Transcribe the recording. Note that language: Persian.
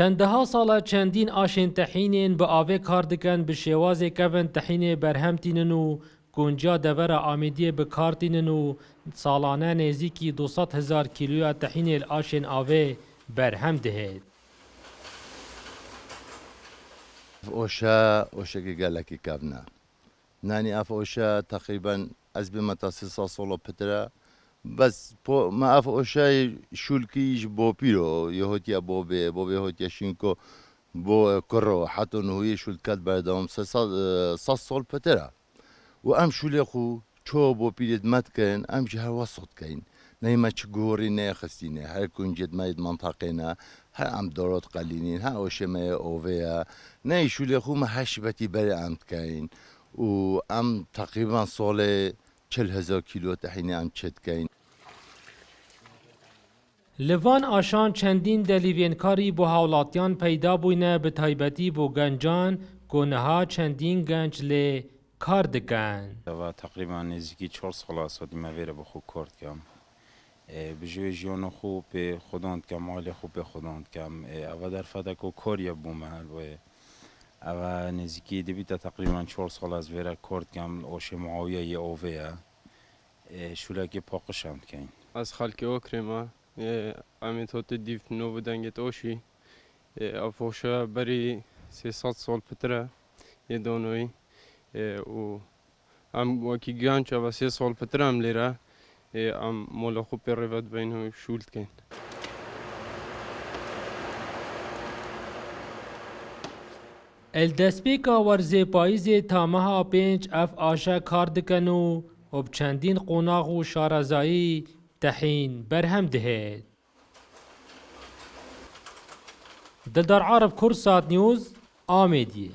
چندها سالا چندین آشین تحینین به آوه کار دکن به شواز کون تحین برهم تینن و گنجا دور آمیدی به کار تینن و سالانه نزیکی 200,000 کیلویا تحین آشین آوه برهم دهید. اوشا که گلکی کبنه نانی اف اوشا تقریبا از بما تا 300 سال پتره بس ما اف اوشا شولکیش بو پیرو یهوتیا بوبه هوتیا شینکو بو کرو حتی نهوی شولکات بردام 300 سال پتره و ام شولی خو چو بو پیرت مت کن ام جه وسط کن نه ما چگوری نه خستینه هر کنجد ماید منطقه نه هر ام دارات قلینین ها اوشمه اوویا نه شولی خو ما هشبتی بر امت کن و ام تقریبا سال 40,000 کیلو تحینه ام چت کن. لوان آشان چندین دلیوینکاری بو هاولاتیان پیدا بوینه به تایبتی بو گنجان گونها چندین گنج لی کار دکن. و تقریبا نزدیکی 4 سال است که من ویره بخو کرد کم. بجوی جیان خوب به خداند کم مال خوب به خداند کم. اول در فداکو کاری بومهر و اول نزدیکی دیویت تقریبا 4 سال از ویره کرد کم آش معاویه ی آویه شوله پاکشم کن. از خالق اوکرما امیت هات دیف نو بدنگت آشی افوشا بری 300 سال پتره یه دانوی و ام وکی گیانچ و 3 سال پتره ام لیره ام مولا خوب روید بینه شولد کن. الدسپیکا ورزی پاییزی تامها 5 اف آشا کار دکن و بچندین قوناغ و شارزایی تحین برهم دهید. دلدار عارف کورسات نیوز آمیدیه.